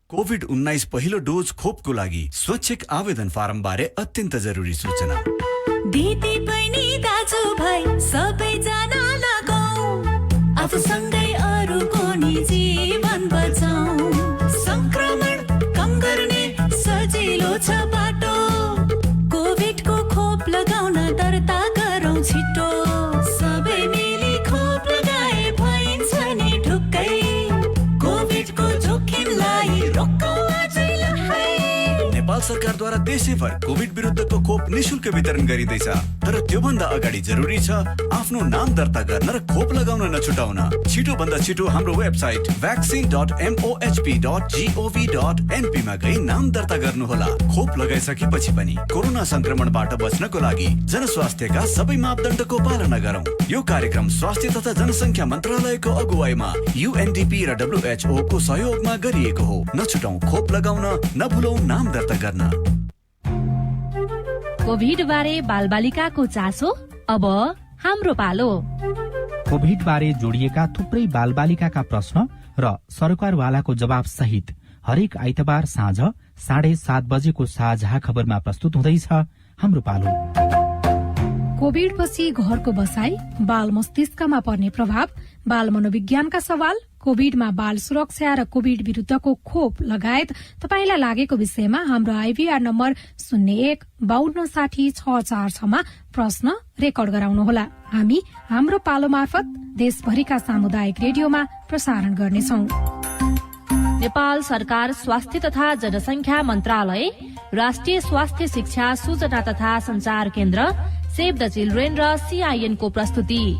COVID-19 पहिलो dose खोपको लागि स्वैच्छिक आवेदन फारम बारे अत्यन्त जरुरी सूचना। दिदी बहिनी दाजुभाइ सबैजना लगाऊ, आफूसँगै अरूको नि जीवन बचाऊ। संक्रमण कम गर्ने सजिलो छ बाटो, कोभिडको खोप लगाउन दर्ता गरौँ छिटो। सबै मिली खोप लगाए भइन्छ नि ढुक्कै, कोभिडको जोखिमलाई रोकौँ अझै लहै। नेपाल सरकारद्वारा देशैभर कोभिड विरुद्धको खोप निशुल्क वितरण गरिँदैछ, तर त्योभन्दा अगाडि जरुरी छ आफ्नो नाम दर्ता गर्न र खोप लगाउन नछुटाउन। छिटो भन्दा छिटो हाम्रो वेबसाइट vaccine.mohp.gov.np मा गई नाम दर्ता गर्नुहोला। खोप लगाइसकेपछि पनि कोरोना संक्रमणबाट बच्नको लागि जनस्वास्थ्यका सबै मापदण्डको पालना गरौँ। यो कार्यक्रम स्वास्थ्य तथा जनसङ्ख्या मन्त्रालयको अगुवाईमा UNDP र WHO को सहयोगमा गरिएको हो। नछुटाउँ खोप लगाउन, नभुलौँ नाम दर्ता गर्न। कोभिड बारे बालबालिकाको चासो अब हाम्रो पालो। कोभिड बारे जोडिएका थुप्रै बालबालिकाका प्रश्न र सरकारवालाको जवाब सहित हरेक आइतबार साँझ 7:30 बजेको साझा खबरमा प्रस्तुत हुँदैछ हाम्रो पालो। कोभिडपछि घरको बसाई, बाल मस्तिष्कमा पर्ने प्रभाव, बाल मनोविज्ञानका सवाल, कोभिडमा बाल सुरक्षा र कोभिड विरुद्धको खोप लगायत तपाईलाई लागेको विषयमा हाम्रो IVR नम्बर 01526066 मा प्रश्न रेकर्ड गराउनुहोला। हामी हाम्रो पालो मार्फत देशभरिका सामुदायिक रेडियोमा प्रसारण गर्नेछौं। नेपाल सरकार स्वास्थ्य तथा जनसङ्ख्या मन्त्रालय, राष्ट्रिय स्वास्थ्य शिक्षा सूचना तथा संचार केन्द्र, सेभ द चिल्ड्रेन र CIN को प्रस्तुति।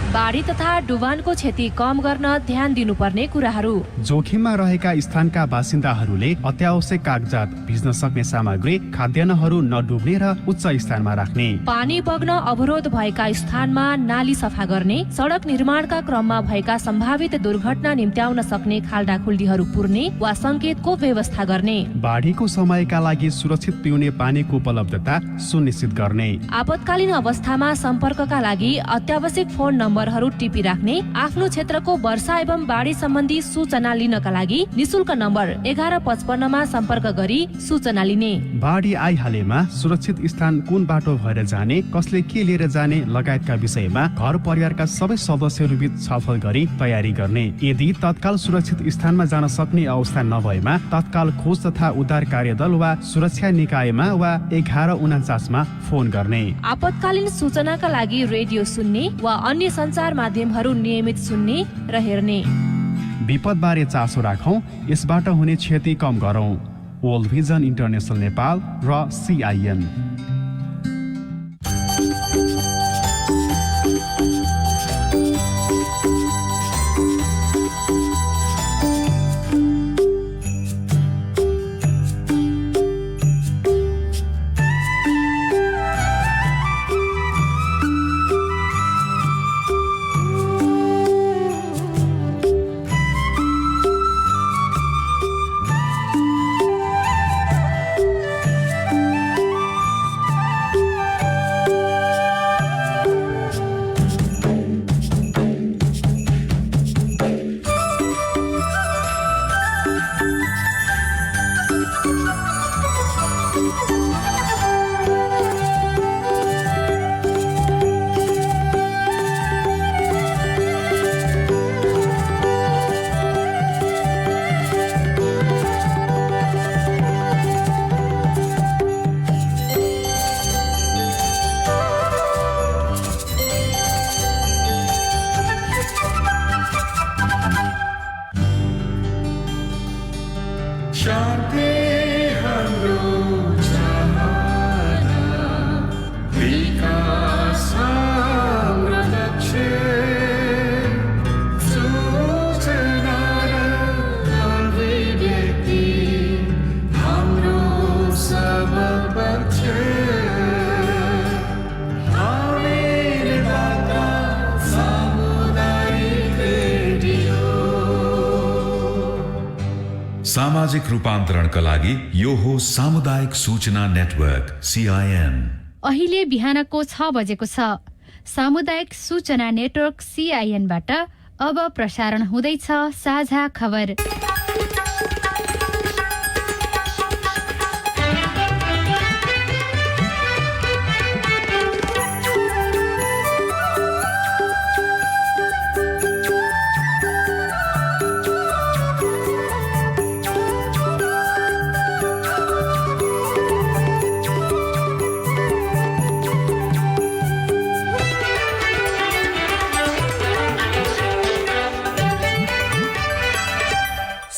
बाढी तथा डुबानको क्षति कम गर्न ध्यान दिनुपर्ने कुराहरू। जोखिममा रहेका स्थानका बासिन्दाहरूले अत्यावश्यक कागजात, भिज्न सक्ने सामग्री, खाद्यान्नहरू नडुब्ने र उच्च स्थानमा राख्ने। पानी बग्न अवरोध भएका स्थानमा नाली सफा गर्ने, सड़क निर्माणका क्रममा भएका सम्भावित दुर्घटना निम्त्याउन सक्ने खाल्डाखुल्डीहरू पुर्ने वा संकेतको व्यवस्था गर्ने। बाढीको समयका लागि सुरक्षित पिउने पानीको उपलब्धता सुनिश्चित गर्ने। आपतकालीन अवस्थामा सम्पर्कका लागि अत्यावश्यक फोन नम्बरहरू टिपी राख्ने। आफ्नो क्षेत्रको वर्षा एवं बाढी सम्बन्धी सूचना लिनका लागि निशुल्क नम्बर 1155 मा सम्पर्क गरी सूचना लिने। बाढी आइहालेमा सुरक्षित स्थान कुन बाटो भएर जाने, कसले के लिएर जाने लगायतका विषयमा घर परिवारका सबै सदस्यहरूबीच छलफल गरी तयारी गर्ने। यदि तत्काल सुरक्षित स्थानमा जान सक्ने अवस्था नभएमा तत्काल खोज तथा उद्धार कार्यदल वा सुरक्षा निकायमा वा 1149 मा फोन गर्ने। आपतकालीन सूचनाका लागि रेडियो सुन्ने वा अन्य संचार माध्यमहरू नियमित सुन्ने र हेर्ने। विपद बारे चासो राखौं, यसबाट हुने क्षति कम गरौं। वर्ल्ड भिजन इन्टरनेशनल नेपाल र CIN। सामाजिक रूपान्तरणका लागि यो हो सामुदायिक सूचना नेटवर्क CIN। अहिले बिहानको 6 बजेको छ। सामुदायिक सूचना नेटवर्क CIN बाट अब प्रसारण हुँदैछ साझा खबर।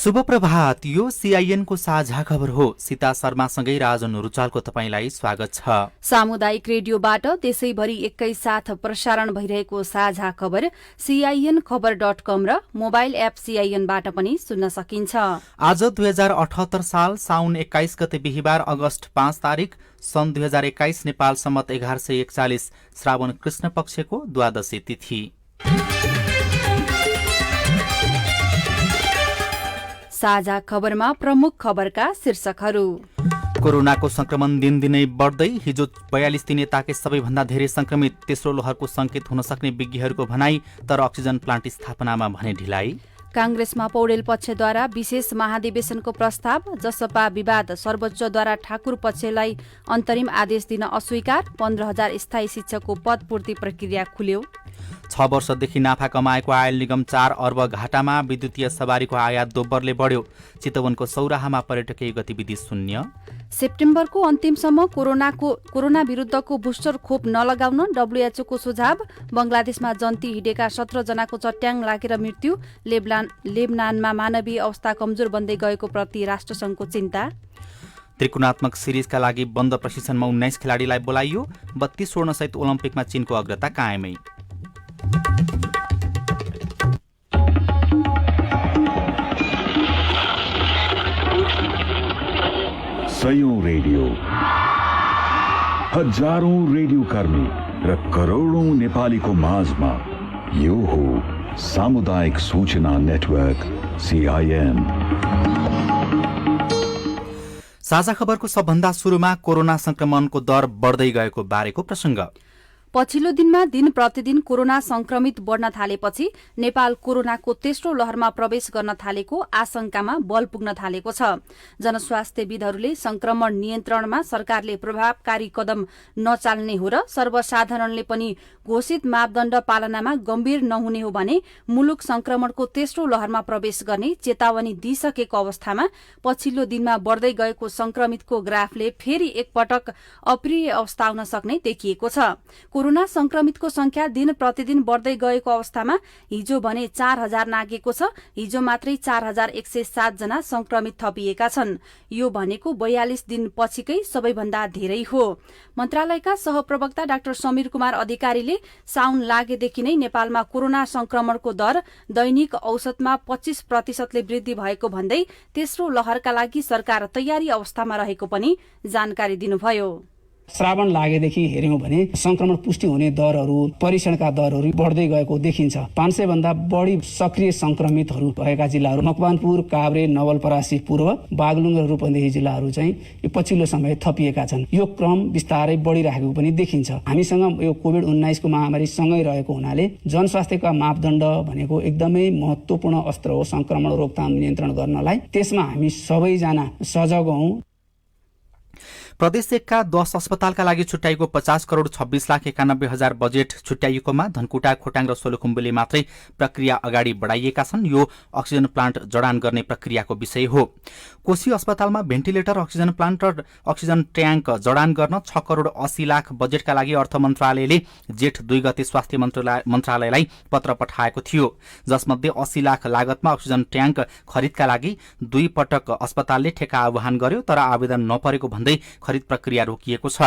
शुभ प्रभात। यो सीआईएन को साझा खबर हो। सीता शर्मासँगै राजन रुचालको तपाईलाई स्वागत छ। सामुदायिक रेडियोबाट देशैभरि एकैसाथ प्रसारण भइरहेको साझा खबर सीआईएन खबर.com र मोबाइल एप सीआईएनबाट पनि सुन्न सकिन्छ। आज 2078 साल साउन 21 गते बिहिबार अगस्त 5 तारिक सन् 2021 नेपाल सम्मत 1141 श्रावण कृष्ण पक्षको द्वादशी तिथि। साझा खबरमा प्रमुख खबरका शीर्षकहरू। कोरोनाको संक्रमण दिनदिनै बढ्दै, हिजो 42 दिने ताके सबैभन्दा धेरै संक्रमित, तेस्रो लहरको संकेत हुन सक्ने विज्ञहरूको भनाई, तर अक्सिजन प्लान्ट स्थापनामा भने ढिलाइ। कांग्रेसमा पौडेल पक्षद्वारा विशेष महाधिवेशनको प्रस्ताव, जसपा विवाद, सर्वोच्चद्वारा ठाकुर पक्षलाई अन्तरिम आदेश दिन अस्वीकार, 15,000 स्थायी शिक्षकको पद पूर्ति प्रक्रिया खुल्यो। 6 वर्षदेखि नाफा कमाएको आयल निगम 4 अर्ब घाटामा, विद्युतीय सवारीको आयात दोब्बरले बढ्यो। चितवनको सौराहामा पर्यटकीय गतिविधि शून्य। सेप्टेम्बरको अन्तिमसम्म कोरोना विरुद्धको बुस्टर खोप नलगाउन डब्ल्युएचओ को सुझाव। बंगलादेशमा जन्ती हिँडेका 17 जनाको चट्याङ लागेर मृत्यु। लेबनानमा मानवीय अवस्था कमजोर बन्दै गएको प्रति राष्ट्रसङ्घको चिन्ता। त्रिकोणात्मक सिरिजका लागि बन्द प्रशिक्षणमा 19 खेलाडीलाई बोलाइयो। 32 स्वर्णसहित ओलम्पिकमा चीनको अग्रता कायमै। सयौं रेडियो, हजारौं रेडियो कर्मी र करोडौं नेपालीको माझमा यो हो सामुदायिक सूचना नेटवर्क सीआईएन। साझा खबरको सबभन्दा सुरुमा कोरोना संक्रमणको दर बढ्दै गएको बारेको प्रसंग। पछिल्लो दिनमा दिन प्रतिदिन कोरोना संक्रमित बढ़न थालेपछि नेपाल कोरोनाको तेस्रो लहरमा प्रवेश गर्न थालेको आशंकामा बल पुग्न थालेको छ। जनस्वास्थ्यविदहरूले संक्रमण नियन्त्रणमा सरकारले प्रभावकारी कदम नचाल्ने हो र सर्वसाधारणले पनि घोषित मापदण्ड पालनामा गम्भीर नहुने हो भने मुलुक संक्रमणको तेस्रो लहरमा प्रवेश गर्ने चेतावनी दिइसकेको अवस्थामा पछिल्लो दिनमा बढ़दै गएको संक्रमितको ग्राफले फेरि एकपटक अप्रिय अवस्था आउन सक्ने देखिएको छ। कोरोना संक्रमितको संख्या दिन प्रतिदिन बढ़दै गएको अवस्थामा हिजो भने 4,000 नागेको छ। हिजो मात्रै 4,107 जना संक्रमित थपिएका छन्। यो भनेको 42 दिन पछिकै सबैभन्दा धेरै हो। मन्त्रालयका सहप्रवक्ता डाक्टर समीर कुमार अधिकारीले साउन लागेदेखि नै नेपालमा कोरोना संक्रमणको दर दैनिक औसतमा 25% वृद्धि भएको भन्दै तेस्रो लहरका लागि सरकार तयारी अवस्थामा रहेको पनि जानकारी दिनुभयो। श्रावण लागेदेखि हेर्यौं भने संक्रमण पुष्टि हुने दरहरू, परीक्षणका दरहरू बढ्दै गएको देखिन्छ। 500 भन्दा बढी सक्रिय संक्रमितहरू भएका जिल्लाहरू मकवानपुर, काभ्रे, नवलपरासी पूर्व, बागलुङ र रूपन्देही जिल्लाहरू चाहिँ यो पछिल्लो समय थपिएका छन्। यो क्रम बिस्तारै बढिरहेको पनि देखिन्छ। हामीसँग यो कोभिड-19 को महामारी सँगै रहेको हुनाले जनस्वास्थ्यका मापदण्ड भनेको एकदमै महत्त्वपूर्ण अस्त्र हो संक्रमण रोकथाम नियन्त्रण गर्नलाई। त्यसमा हामी सबैजना सजग हौं। प्रदेश 1 का 10 अस्पतालका लागि छुट्याइएको 50 करोड़ 26 लाख 91 हजार बजेट छुट्याइएकोमा धनकुटा, खोटाङ र सोलुखुम्बुले मात्रै प्रक्रिया अगाडि बढाइएका छन्। यो अक्सिजन प्लान्ट जडान गर्ने प्रक्रियाको विषय हो। कोशी अस्पतालमा भेन्टिलेटर, अक्सिजन प्लान्ट र अक्सिजन ट्याङ्क जडान गर्न 6 करोड़ 80 लाख बजेटका लागि अर्थ मन्त्रालयले जेठ 2 गते स्वास्थ्य मन्त्रालयलाई पत्र पठाएको थियो, जसमध्ये 80 लाख लागतमा अक्सिजन ट्याङ्क खरिदका लागि 2 पटक अस्पतालले ठेक्का आह्वान गर्यो, तर आवेदन नपरेको भन्दै खरिद प्रक्रिया रोकिएको छ।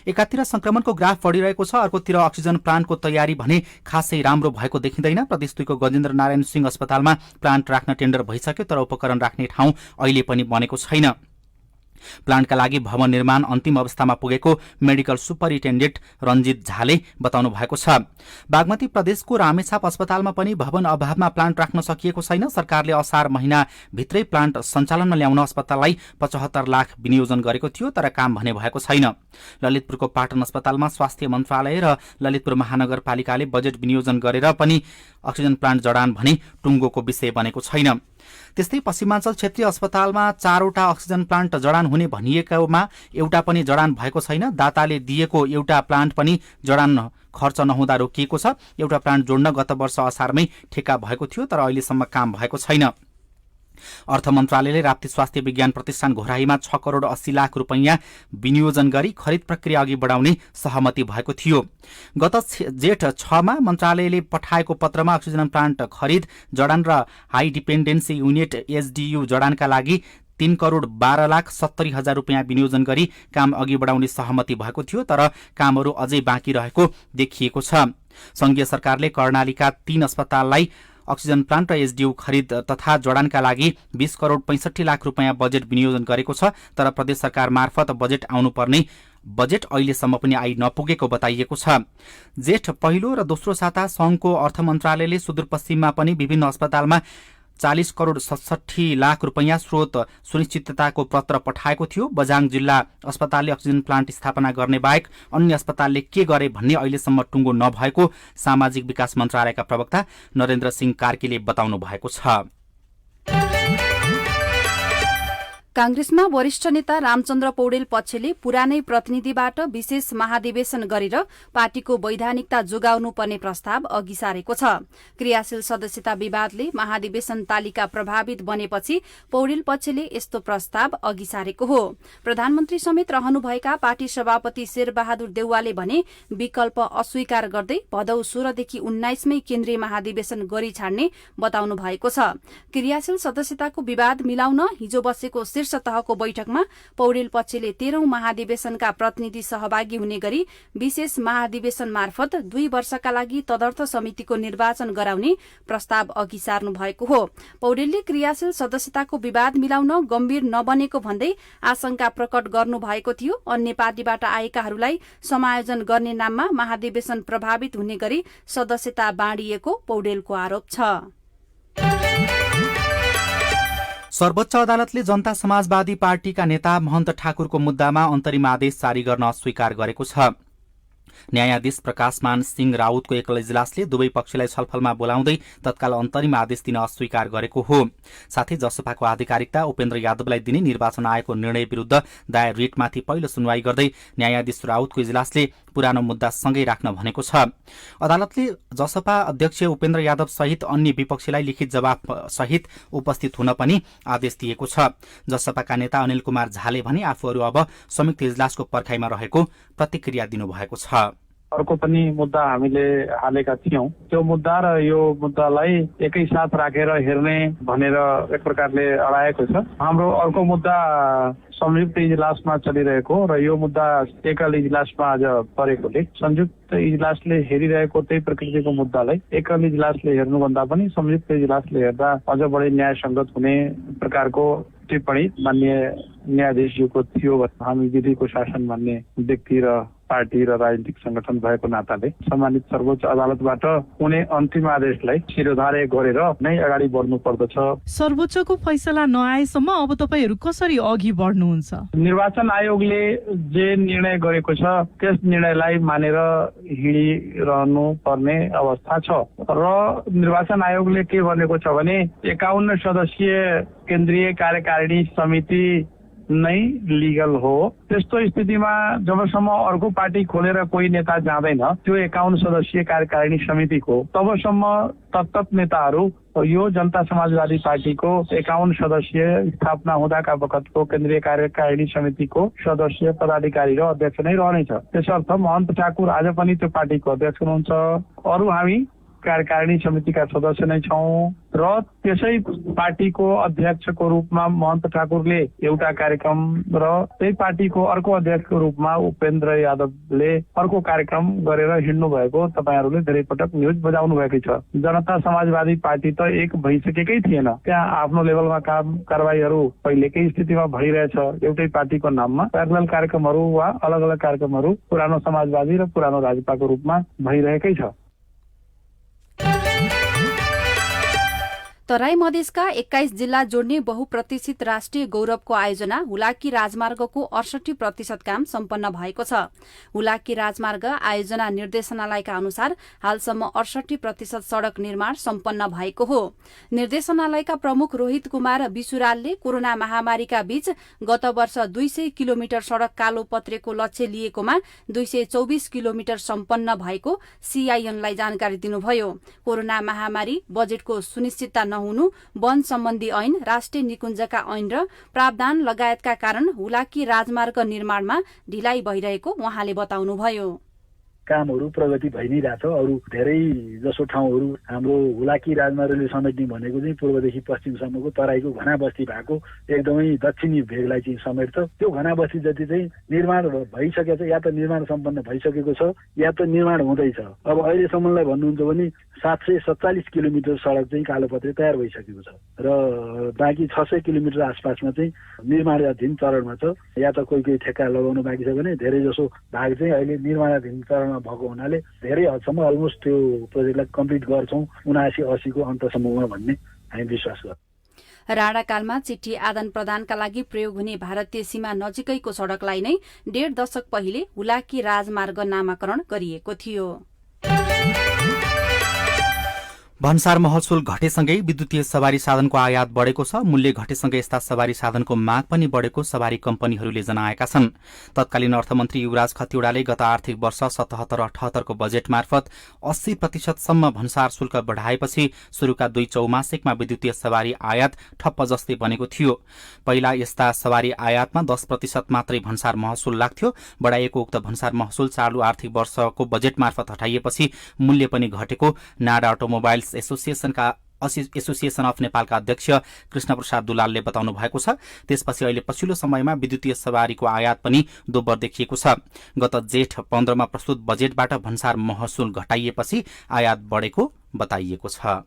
एकातिर संक्रमणको ग्राफ बढिरहेको छ, अर्कोतिर अक्सिजन प्लान्टको तयारी भने खासै राम्रो भएको देखिँदैन। प्रदेश 2 को गजेन्द्र नारायण सिंह अस्पतालमा प्लान्ट राख्न टेन्डर भइसक्यो, तर उपकरण राख्ने ठाउँ अहिले पनि बनेको छैन। प्लान्टका लागि भवन निर्माण अन्तिम अवस्थामा पुगेको मेडिकल सुपरिन्टेन्डेन्ट रञ्जित झाले बताउनु भएको छ। बागमती प्रदेशको रामेछाप अस्पतालमा पनि भवन अभावमा प्लान्ट राख्न सकिएको छैन। सरकारले असार महिनाभित्रै प्लान्ट सञ्चालनमा ल्याउन अस्पताललाई 75 लाख विनियोजन गरेको थियो, तर काम भने भएको छैन। ललितपुरको पाटन अस्पतालमा स्वास्थ्य मन्त्रालय र ललितपुर महानगरपालिकाले बजेट विनियोजन गरेर पनि अक्सिजन प्लान्ट जडान भने टुङ्गोको विषय बनेको छैन। त्यस्तै पश्चिमाञ्चल क्षेत्रीय अस्पतालमा 4वटा अक्सिजन प्लान्ट जडान हुने भनिएकोमा एउटा पनि जडान भएको छैन। दाताले दिएको एउटा प्लान्ट पनि जडान खर्च नहुँदा रोकिएको छ। एउटा प्लान्ट जोड्न गत वर्ष असारमै ठेक्का भएको थियो, तर अहिलेसम्म काम भएको छैन। अर्थ मन्त्रालयले राप्ती स्वास्थ्य विज्ञान प्रतिष्ठान घोराहीमा 6 करोड 80 लाख रुपैयाँ विनियोजन गरी खरिद प्रक्रिया अघि बढाउने सहमति भएको थियो। गत जेठ 6 मा मन्त्रालयले पठाएको पत्रमा अक्सिजन प्लान्ट खरिद, जडान र हाई डिपेन्डेन्सी युनिट एसडीयू जडानका लागि 3 करोड 12 लाख 70 हजार रुपैयाँ विनियोजन गरी काम अघि बढाउने सहमति भएको थियो, तर कामहरू अझै बाँकी रहेको देखिएको छ। संघीय सरकारले कर्णालीका 3 अस्पताललाई अक्सिजन प्लान्ट र एसडीयू खरिद तथा जडानका लागि 20 करोड 65 लाख रुपैयाँ बजेट विनियोजन गरेको छ, तर प्रदेश सरकार मार्फत बजेट आउनुपर्ने बजेट अहिलेसम्म पनि आई नपुगेको बताइएको छ। जेठ पहिलो र दोस्रो साता संघको अर्थ मन्त्रालयले सुदूरपश्चिममा पनि विभिन्न अस्पतालमा 40 करोड 67 लाख रुपैयाँ स्रोत सुनिश्चितताको पत्र पठाएको थियो। बझाङ जिल्ला अस्पतालले अक्सिजन प्लान्ट स्थापना गर्ने बाहेक अन्य अस्पतालले के गरे भन्ने अहिलेसम्म टुङ्गो नभएको सामाजिक विकास मन्त्रालयका प्रवक्ता नरेन्द्र सिंह कार्कीले बताउनु भएको छ। कांग्रेसमा वरिष्ठ नेता रामचन्द्र पौडेल पक्षले पुरानै प्रतिनिधिबाट विशेष महाधिवेशन गरेर पार्टीको वैधानिकता जोगाउनु पर्ने प्रस्ताव अघि सारेको छ। क्रियाशील सदस्यता विवादले महाधिवेशन तालिका प्रभावित बनेपछि पौडेल पक्षले यस्तो प्रस्ताव अघि सारेको हो। प्रधानमन्त्री समेत रहनुभएका पार्टी सभापति शेरबहादुर देउवाले भने विकल्प अस्वीकार गर्दै भदौ 16 देखि 19 मै केन्द्रीय महाधिवेशन गरी छाड्ने बताउनु भएको छ। क्रियाशील सदस्यताको विवाद मिलाउन हिजो बसेको शीर्ष तहको बैठकमा पौडेल पक्षले 13औं महाधिवेशनका प्रतिनिधि सहभागी हुने गरी विशेष महाधिवेशन मार्फत 2 वर्षका लागि तदर्थ समितिको निर्वाचन गराउने प्रस्ताव अघि सार्नु भएको हो। पौडेलले क्रियाशील सदस्यताको विवाद मिलाउन गम्भीर नबनेको भन्दै आशंका प्रकट गर्नु भएको थियो। अन्य पार्टीबाट आएकाहरूलाई समायोजन गर्ने नाममा महाधिवेशन प्रभावित हुने गरी सदस्यता बाँडिएको पौडेलको आरोप छ। सर्वोच्च अदालतले जनता समाजवादी पार्टीका नेता महन्त ठाकुरको मुद्दामा अन्तरिम आदेश जारी गर्न अस्वीकार गरेको छ। न्यायाधीश प्रकाशमान सिंह राउतको एकल इजलासले दुवै पक्षलाई छलफलमा बोलाउँदै तत्काल अन्तरिम आदेश दिन अस्वीकार गरेको हो। साथै जसपाको आधिकारिकता उपेन्द्र यादवलाई दिने निर्वाचन आयोगको निर्णय विरूद्ध दायर रिटमाथि पहिलो सुनवाई गर्दै न्यायाधीश राउतको इजलासले पुरानो मुद्दा सँगै राख्न भनेको छ। अदालतले जसपा अध्यक्ष उपेन्द्र यादव सहित अन्य विपक्षीलाई लिखित जवाफ सहित उपस्थित हुन पनि आदेश दिएको छ। जसपाका नेता अनिल कुमार झाले भने आफूहरू अब संयुक्त इजलासको पर्खाइमा रहेको प्रतिक्रिया दिनुभएको छ। अर्को पनि मुद्दा हामीले हालेका थियौं। त्यो मुद्दा र यो मुद्दालाई एकै साथ राखेर हेर्ने भनेर एक प्रकारले अडाएको छ। हाम्रो अर्को मुद्दा संयुक्त इजलासमा चलिरहेको र यो मुद्दा एकल इजलासमा आज परेकोले संयुक्त इजलासले हेरिरहेको त्यही प्रकृतिको मुद्दालाई एकल इजलासले हेर्नुभन्दा पनि संयुक्त इजलासले हेर्दा अझ बढी न्यायसङ्गत हुने प्रकारको टिप्पणी माननीय न्यायाधीशज्यूको थियो। हामी विधिको शासन मान्ने व्यक्ति र पार्टी र राजनीतिक संगठन भएको नाताले सम्मानित सर्वोच्च अदालतबाट कुनै अन्तिम आदेशलाई शिरोधार्य गरेर नै अगाडि बढ्नु पर्दछ। सर्वोच्चको फैसला नआएसम्म अब तपाईहरू कसरी अघि बढ्नुहुन्छ? निर्वाचन आयोगले जे निर्णय गरेको छ त्यस निर्णयलाई मानेर हिँडिरहनु पर्ने अवस्था छ र निर्वाचन आयोगले के भनेको छ भने 51 सदस्यीय केन्द्रीय कार्यकारिणी समिति नै लिगल हो। त्यस्तो स्थितिमा जबसम्म अर्को पार्टी खोलेर कोही नेता जाँदैन त्यो 51 सदस्यीय कार्यकारिणी समितिको, तबसम्म तत्त नेताहरू यो जनता समाजवादी पार्टीको 51 सदस्यीय स्थापना हुँदाका बखतको केन्द्रीय कार्यकारिणी समितिको सदस्य पदाधिकारी र अध्यक्ष नै रहनेछ। त्यसर्थ महन्त ठाकुर आज पनि त्यो पार्टीको अध्यक्ष हुनुहुन्छ। अरू हामी कार्यकारिणी समितिका सदस्य नै छौं र त्यसै पार्टीको अध्यक्षको रूपमा महन्त ठाकुरले एउटा कार्यक्रम र त्यही पार्टीको अर्को अध्यक्षको रूपमा उपेन्द्र यादवले अर्को कार्यक्रम गरेर हिँड्नु भएको तपाईहरुले धेरै पटक न्यूज बजाउनु भएकै छ। जनता समाजवादी पार्टी त एक भइसकेकै थिएन, त्यहाँ आफ्नो लेभलमा काम कारबाहीहरू पहिलेकै स्थितिमा भइरहेछ। एउटै पार्टीको नाममा प्यारलल कार्यक्रमहरू वा अलग अलग कार्यक्रमहरू पुरानो समाजवादी र पुरानो राजपाको रूपमा भइरहेकै छ। तराई मधेसका 21 जिल्ला जोड्ने बहुप्रतिष्ठित राष्ट्रिय गौरवको आयोजना हुलाकी राजमार्गको 68% काम सम्पन्न भएको छ। हुलाकी राजमार्ग आयोजना निर्देशनालयका अनुसार हालसम्म 68% सड़क निर्माण सम्पन्न भएको हो। निर्देशनालयका प्रमुख रोहित कुमार विसुरालले कोरोना महामारीका बीच गत वर्ष 200 किलोमिटर सड़क कालोपत्रेको लक्ष्य लिएकोमा 224 किलोमिटर सम्पन्न भएको सीआईएनलाई जानकारी दिनुभयो। कोरोना महामारी, बजेटको सुनिश्चितता नहुनु, वन सम्बन्धी ऐन, राष्ट्रिय निकुञ्जका ऐन र प्रावधान लगायतका कारण हुलाकी राजमार्ग निर्माणमा ढिलाइ भइरहेको उहाँले बताउनुभयो। कामहरू प्रगति भइ नै रहेछ। अरू धेरै जसो ठाउँहरू हाम्रो हुलाकी राजमार्गले समेट्ने भनेको चाहिँ पूर्वदेखि पश्चिमसम्मको तराईको घना बस्ती भएको एकदमै दक्षिणी भेगलाई चाहिँ समेट्छ। त्यो घना बस्ती जति चाहिँ निर्माण भइसकेको छ, या त निर्माण सम्पन्न भइसकेको छ या त निर्माण हुँदैछ। अब अहिलेसम्मलाई भन्नुहुन्छ भने 747 किलोमिटर सडक चाहिँ कालोपत्रे तयार भइसकेको छ र बाँकी 600 किलोमिटर आसपासमा चाहिँ निर्माणाधीन चरणमा छ। या त कोही कोही ठेक्का लगाउनु बाँकी छ भने धेरै जसो भाग चाहिँ अहिले निर्माणाधीन चरणमा भएको हुनाले धेरै हदसम्म अलमोस्ट त्यो प्रोजेक्टलाई कम्प्लिट गर्छौं 79-80 को अन्तसम्ममा भन्ने हामी विश्वास गर्छौं। राणाकालमा चिठी आदान प्रदानका लागि प्रयोग हुने भारतीय सीमा नजिकैको सड़कलाई नै 1.5 दशक पहिले हुलाकी राजमार्ग नामाकरण गरिएको थियो। भन्सार महसुल घटेसँगै विद्युतीय सवारी साधनको आयात बढेको छ। मूल्य घटेसँगै यस्ता सवारी साधनको माग पनि बढेको सवारी कम्पनीहरूले जनाएका छन्। तत्कालीन अर्थमन्त्री युवराज खतिवड़ाले गत आर्थिक वर्ष 77-78 को बजेट मार्फत 80% सम्म भन्सार शुल्क बढाएपछि सुरुका 2 चौमासिकमा विद्युतीय सवारी आयात ठप्प जस्तै बनेको थियो। पहिला यस्ता सवारी आयातमा 10% मात्रै भन्सार महसुल लाग्थ्यो। बढाइएको उक्त भन्सार महसुल चालू आर्थिक वर्षको बजेट मार्फत हटाइएपछि मूल्य पनि घटेको नाडा अटोमोबाइल्स एसोसिएसन अफ नेपालका अध्यक्ष कृष्ण प्रसाद दुलालले बताउनु भएको छ। त्यसपछि अहिले पछिल्लो समयमा विद्युतीय सवारीको आयात पनि दोब्बर देखिएको छ। गत जेठ 15 मा प्रस्तुत बजेटबाट भन्सार महसुल घटाइएपछि आयात बढेको बताइएको छ।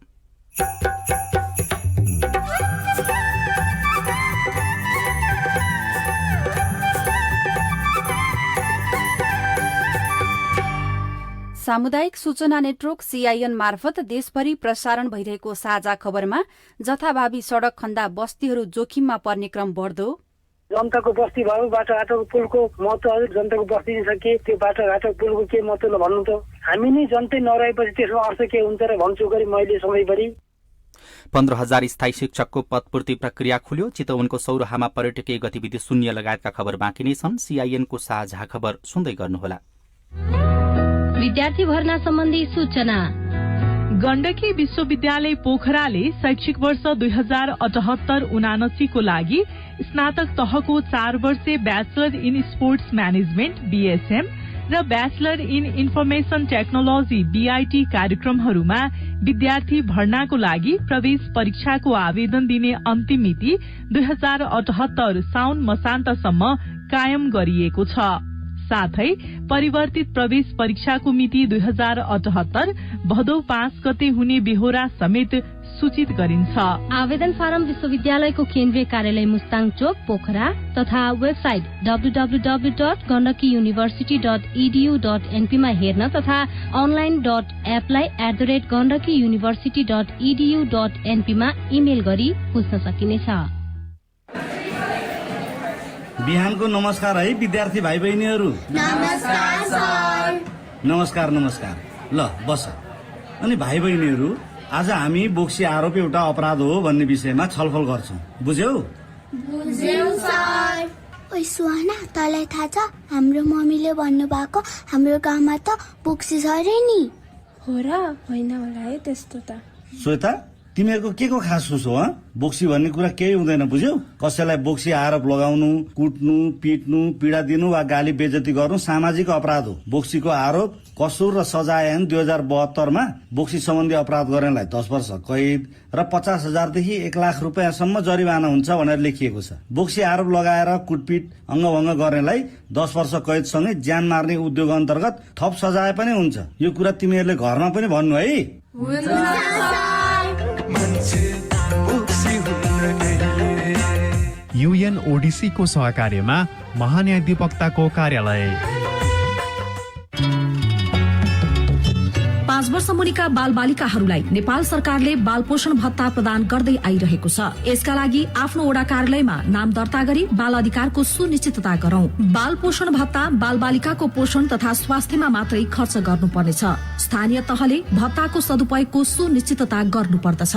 सामुदायिक सूचना नेटवर्क सीआईएन मार्फत देशभरि प्रसारण भइरहेको साझा खबरमा जथाभावी सड़क खन्दा बस्तीहरू जोखिममा पर्ने क्रम बढ्दो, जनताको बस्ती भयो, बाटोघाटो पुलको महत्व, जनताको बस्ती के त्यो बाटोघाटो पुलको के महत्व भन्नु त हामी नै जनतै नरहेपछि त्यसमा अर्थ के हुन्छ र भन्छु गरी मैले सधैँभरि 15,000 स्थायी शिक्षकको पदपूर्ति प्रक्रिया खुल्यो। चितवनको सौरहामा पर्यटकीय गतिविधि शून्य लगायतका खबर बाँकी नै छन्। सीआईएनको साझा खबर सुन्दै गर्नुहोला। विद्यार्थी भर्ना सम्बन्धी सूचना। गण्डकी विश्वविद्यालय पोखराले शैक्षिक वर्ष 2078-79 को लागि स्नातक तहको 4 वर्षे bachelor in sports management BSM र bachelor in information technology BIT कार्यक्रमहरूमा विद्यार्थी भर्नाको लागि प्रवेश परीक्षाको आवेदन दिने अन्तिम मिति 2078 साउन मसान्तसम्म कायम गरिएको छ। साथै परिवर्तित प्रवेश परीक्षाको मिति 2078 भदौ 5 गते हुने बेहोरा समेत सूचित गरिन्छ। आवेदन फारम विश्वविद्यालयको केन्द्रीय कार्यालय मुस्ताङ चोक पोखरा तथा वेबसाइट www.gandakiyuniversity.edu.np मा हेर्न तथा online.apply@gandakiyuniversity.edu.np मा इमेल गरी बुझ्न सकिनेछ। बिहानको नमस्कार है विद्यार्थी भाइ बहिनीहरू। नमस्कार सर। नमस्कार नमस्कार। ल बस। अनि भाइ बहिनीहरू, आज हामी बोक्सी आरोप एउटा अपराध हो भन्ने विषयमा छलफल गर्छौं। बुझ्यौ? बुझ्यौ सर। ओइ सुहाना, तँलाई थाहा छ हाम्रो मम्मीले भन्नु भएको हाम्रो गाउँमा त बोक्सी छ रे नि। हो र? होइन होला है त्यस्तो त। श्वेता, तिमीहरूको के को खास सोच हो? बोक्सी भन्ने कुरा केही हुँदैन, बुझ्यौ? कसैलाई बोक्सी आरोप लगाउनु, कुट्नु, पिट्नु, पीडा दिनु वा गाली बेइज्जती गर्नु सामाजिक अपराध हो। बोक्सीको आरोप, कसुर र सजाय ऐन 2072 मा बोक्सी सम्बन्धी अपराध गर्नेलाई 10 वर्ष कैद र 50,000 देखि 1 लाख रुपियाँसम्म जरिवाना हुन्छ भनेर लेखिएको छ। बोक्सी आरोप लगाएर कुटपिट अङ्गभङ्ग गर्नेलाई 10 वर्ष कैदसँगै ज्यान मार्ने उद्योग अन्तर्गत थप सजाय पनि हुन्छ। यो कुरा तिमीहरूले घरमा पनि भन्नु है। UNODC को सहकार्यमा महान्यायाधिवक्ताको कार्यालय। 5 वर्ष मुनिका बाल बालिकाहरूलाई नेपाल सरकारले बाल पोषण भत्ता प्रदान गर्दै आइरहेको छ। यसका लागि आफ्नो वडा कार्यालयमा नाम दर्ता गरी बाल अधिकारको सुनिश्चितता गरौं। बाल पोषण भत्ता बाल बालिकाको पोषण तथा स्वास्थ्यमा मात्रै खर्च गर्नुपर्नेछ। स्थानीय तहले भत्ताको सदुपयोगको सुनिश्चितता गर्नुपर्दछ।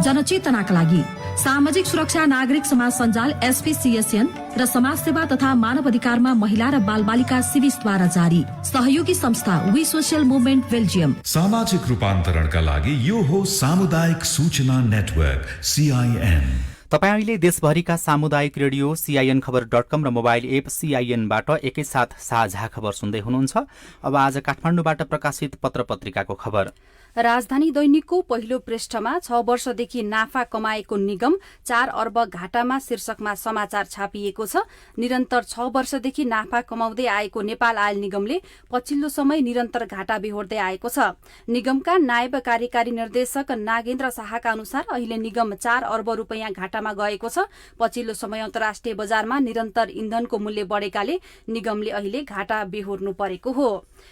जनचेतनाका लागि सामाजिक सुरक्षा नागरिक समाज सञ्जाल SPCSN र समाज सेवा तथा मानव अधिकारमा महिला र बाल बालिका सिविसद्वारा जारी। सहयोगी संस्था वी सोशल मुभमेन्ट बेल्जियम। सामाजिक रूपान्तरणका लागि यो हो सामुदायिक सूचना नेटवर्क CIN। तपाईँ अहिले देशभरिका सामुदायिक रेडियो CIN खबर.com र मोबाइल एप CIN-बाट एकैसाथ साझा खबर सुन्दै हुनुहुन्छ। अब आज काठमाडौँबाट प्रकाशित पत्र पत्रिकाको खबर। राजधानी दैनिकको पहिलो पृष्ठमा 6 वर्षदेखि नाफा कमाएको निगम 4 अर्ब घाटामा शीर्षकमा समाचार छापिएको छ। निरन्तर 6 वर्षदेखि नाफा कमाउँदै आएको नेपाल आयल निगमले पछिल्लो समय निरन्तर घाटा बेहोर्दै आएको छ। निगमका नायब कार्यकारी निर्देशक नागेन्द्र शाहका अनुसार अहिले निगम 4 अर्ब रुपियाँ घाटामा गएको छ। पछिल्लो समय अन्तर्राष्ट्रिय बजारमा निरन्तर इन्धनको मूल्य बढेकाले निगमले अहिले घाटा बेहोर्नु परेको हो।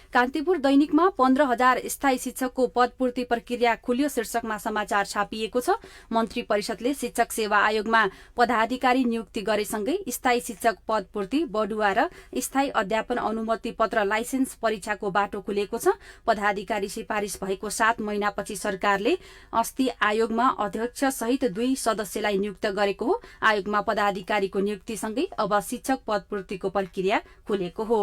कान्तिपुर दैनिकमा 15,000 स्थायी शिक्षकको पदपूर्ति प्रक्रिया खुल्यो शीर्षकमा समाचार छापिएको छ। मन्त्री परिषदले शिक्षक सेवा आयोगमा पदाधिकारी नियुक्ति गरेसँगै स्थायी शिक्षक पदपूर्ति, बढुवा र स्थायी अध्यापन अनुमति पत्र लाइसेन्स परीक्षाको बाटो खुलेको छ। पदाधिकारी सिफारिश भएको 7 महिनापछि सरकारले अस्ति आयोगमा अध्यक्ष सहित 2 सदस्यलाई नियुक्त गरेको हो। आयोगमा पदाधिकारीको नियुक्तिसँगै अब शिक्षक पदपूर्तिको प्रक्रिया खुलेको हो।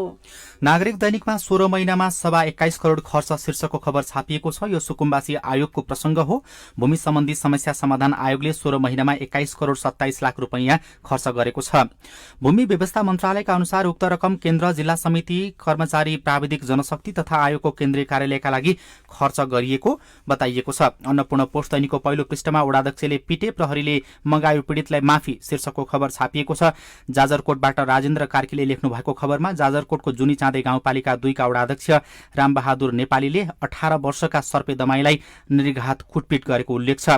नागरिक दैनिकमा 16 महिनामा 21 करोड़ खर्च शीर्षकको खबर छापिएको छ। यो सुकुम्बासी आयोगको प्रसंग हो। भूमि सम्बन्धी समस्या समाधान आयोगले 16 महिनामा 21 करोड़ 27 लाख रुपैयाँ खर्च गरेको छ। भूमि व्यवस्था मन्त्रालयका अनुसार उक्त रकम केन्द्र, जिल्ला समिति, कर्मचारी, प्राविधिक जनशक्ति तथा आयोगको केन्द्रीय कार्यालयका लागि खर्च गरिएको बताइएको छ। अन्नपूर्ण पोस्ट दैनिकको पहिलो पृष्ठमा वडाध्यक्षले पिटे, प्रहरीले मगायो पीड़ितलाई माफी शीर्षकको खबर छापिएको छ। जाजरकोटबाट राजेन्द्र कार्कीले लेख्नु भएको खबरमा जाजरकोटको जुनी चाँदै गाउँपालिका 2 का वडाध्यक्ष रामबहादुर नेपालीले 18 वर्षका सर्पे दमाईलाई निर्घात कुटपिट गरेको उल्लेख छ।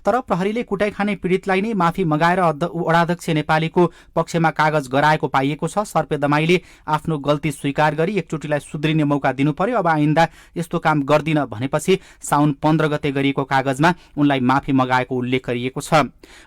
तर प्रहरीले कुटाई खाने पीड़ितलाई नै माफी मगाएर वडाध्यक्ष नेपालीको पक्षमा कागज गराएको पाइएको छ। सर्पे दमाईले आफ्नो गल्ती स्वीकार गरी एकचोटिलाई सुध्रिने मौका दिनु पर्यो। अब आइन्दा यस्तो काम गर्दिन भनेपछि साउन 15 गते गरिएको कागजमा उनलाई माफी मगाएको उल्लेख गरिएको छ।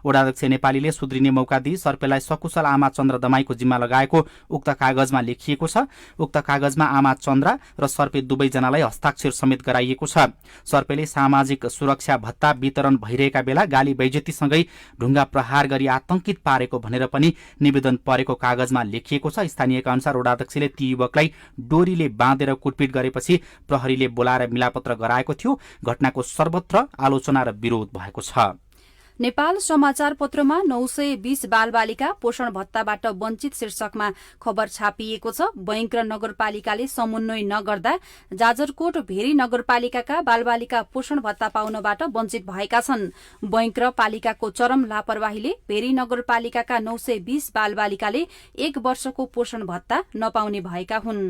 वडाध्यक्ष नेपालीले सुध्रिने मौका दिई सर्पेलाई सकुशल आमा चन्द्र दमाईको जिम्मा लगाएको उक्त कागजमा लेखिएको छ। उक्त कागजमा आमा चन्द्र र सर्पे दुवैजनालाई हस्ताक्षर समेत गराइएको छ। सर्पेले सामाजिक सुरक्षा भत्ता वितरण भइरहेका बेला गाली बेइज्जतीसँगै ढुङ्गा प्रहार गरी आतंकित पारेको भनेर पनि निवेदन परेको कागजमा लेखिएको छ। स्थानीयका अनुसार वडाध्यक्षले ती युवकलाई डोरीले बाँधेर कुटपिट गरेपछि प्रहरीले बोलाएर मिलापत्र गराएको थियो। घटनाको सर्वत्र आलोचना र विरोध भएको छ। नेपाल समाचार पत्रमा 920 बालबालिका पोषण भत्ताबाट वञ्चित शीर्षकमा खबर छापिएको छ। बैंक र नगरपालिकाले समन्वय नगर्दा जाजरकोट भेरी नगरपालिकाका बालबालिका पोषण भत्ता पाउनबाट वञ्चित भएका छन्। बैंक र पालिकाको चरम लापरवाहीले भेरी नगरपालिकाका 920 बालबालिकाले 1 वर्षको पोषण भत्ता नपाउने भएका हुन्।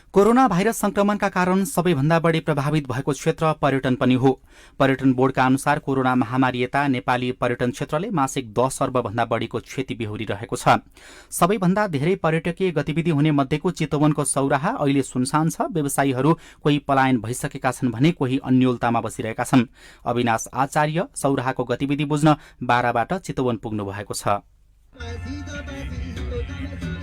कोरोना भाइरस संक्रमणका कारण सबैभन्दा बढी प्रभावित भएको क्षेत्र पर्यटन पनि हो। पर्यटन बोर्डका अनुसार कोरोना महामारी यता नेपाली पर्यटन क्षेत्रले मासिक 10 अर्ब भन्दा बढीको क्षति बेहोरिरहेको छ। सबैभन्दा धेरै पर्यटकीय गतिविधि हुने मध्येको चितवनको सौराहा अहिले सुनसान छ। व्यवसायीहरू कोही पलायन भइसकेका छन् भने कोही अन्योलतामा बसिरहेका छन्। अविनाश आचार्य सौराहाको गतिविधि बुझ्न बाराबाट चितवन पुग्नु भएको छ।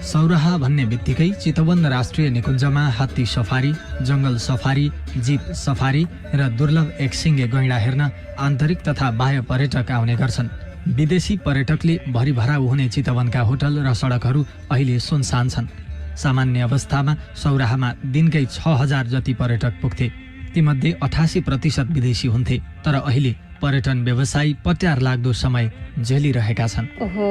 सौराहा भन्ने बित्तिकै चितवन राष्ट्रिय निकुञ्जमा हात्ती सफारी, जंगल सफारी, जीप सफारी र दुर्लभ एकसिङ्गे गैंडा हेर्न आन्तरिक तथा बाह्य पर्यटक आउने गर्छन्। विदेशी पर्यटकले भरिभराउ हुने चितवनका होटल र सडकहरू अहिले सुनसान छन्। सामान्य अवस्थामा सौराहामा दिनकै 6000 जति पर्यटक पुग्थे। तीमध्ये 88% विदेशी हुन्थे। तर अहिले पर्यटन व्यवसायी पट्यार लाग्दो समय झेलिरहेका छन्। ओहो,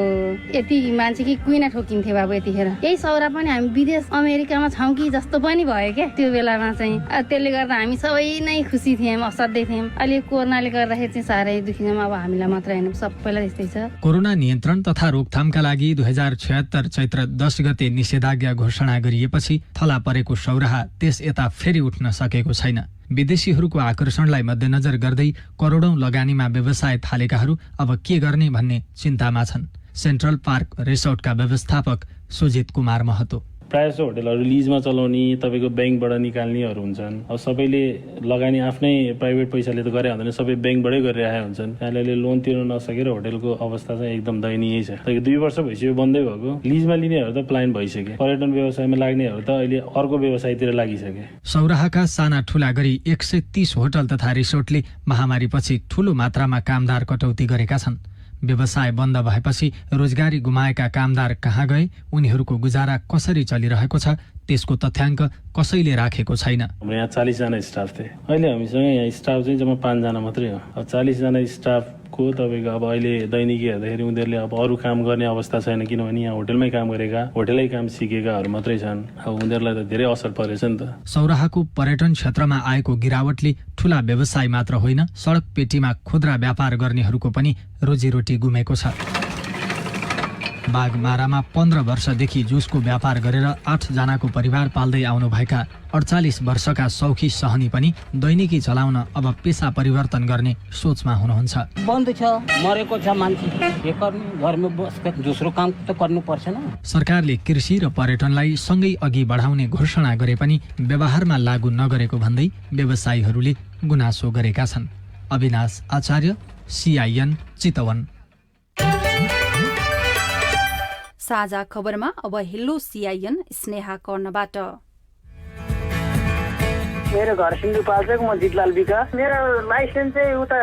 यति मान्छे कि कुइना ठोकिन्थे बाबु यतिखेर। यही सौरा पनि हामी विदेश अमेरिकामा छौँ कि जस्तो पनि भयो क्या त्यो बेलामा चाहिँ। त्यसले गर्दा हामी सबै नै खुसी थियौँ, असाध्यै थियौँ। अहिले कोरोनाले गर्दाखेरि चाहिँ साह्रै दुखी छौँ। अब हामीलाई मात्र होइन, सबैलाई त्यस्तै छ। कोरोना नियन्त्रण तथा रोकथामका लागि 2076 चैत्र 10 गते निषेधाज्ञा घोषणा गरिएपछि थला परेको सौराहा त्यस यता फेरि उठ्न सकेको छैन। विदेशीहरूको आकर्षणलाई मध्यनजर गर्दै करोडौं लगानीमा व्यवसाय थालेकाहरू अब के गर्ने भन्ने चिन्तामा छन्। सेन्ट्रल पार्क रिसोर्टका व्यवस्थापक सुजित कुमार महतो। प्रायः जसो होटलहरू लिजमा चलाउने, तपाईँको ब्याङ्कबाट निकाल्नेहरू हुन्छन्। अब सबैले लगानी आफ्नै प्राइभेट पैसाले त गरे हुँदैन, सबै ब्याङ्कबाटै गरिरहेका हुन्छन्। त्यहाँले लोन तिर्न नसकेर होटलको अवस्था चाहिँ एकदम दयनीय छ। 2 वर्ष भइसक्यो बन्दै भएको। लिजमा लिनेहरू त प्लान भइसके, पर्यटन व्यवसायमा लाग्नेहरू त अहिले अर्को व्यवसायतिर लागिसके। सौराहाका साना ठूला गरी 130 होटल तथा रिसोर्टले महामारीपछि ठूलो मात्रामा कामदार कटौती गरेका छन्। व्यवसाय बन्द भएपछि रोजगारी गुमाएका कामदार कहाँ गए, उनीहरूको गुजारा कसरी चलिरहेको छ, त्यसको तथ्याङ्क कसैले राखेको छैन। हाम्रो यहाँ 40 जना स्टाफ थिए। अहिले हामीसँग यहाँ स्टाफ चाहिँ जम्मा 5 जना मात्रै हो। अब 40 जना स्टाफको तपाईँको अब अहिले दैनिकी हेर्दाखेरि उनीहरूले अब अरू काम गर्ने अवस्था छैन, किनभने यहाँ होटलमै काम गरेका, होटलै काम सिकेकाहरू मात्रै छन्। अब उनीहरूलाई त धेरै असर परेछ नि त। सौराहाको पर्यटन क्षेत्रमा आएको गिरावटले ठूला व्यवसाय मात्र होइन, सडक पेटीमा खुद्रा व्यापार गर्नेहरूको पनि रोजीरोटी गुमेको छ। बागमारामा 15 वर्षदेखि जुसको व्यापार गरेर 8 जनाको परिवार पाल्दै आउनुभएका 48 वर्षका सौखी सहनी पनि दैनिकी चलाउन अब पेसा परिवर्तन गर्ने सोचमा हुनुहुन्छ। बन्द छ, मरेको छ मान्छे, के गर्नु, घरमा बसेर दोस्रो काम त गर्नु पर्छ न। सरकारले कृषि र पर्यटनलाई सँगै अघि बढाउने घोषणा गरे पनि व्यवहारमा लागू नगरेको भन्दै व्यवसायीहरूले गुनासो गरेका छन्। अविनाश आचार्य, CIN चितवन। साझा खबरमा अब हेलो CIN स्नेहा कर्णबाट। मेरो घर सिन्धुपाल्चोक, म जितलाल विकास। मेरो लाइसेन्स चाहिँ उता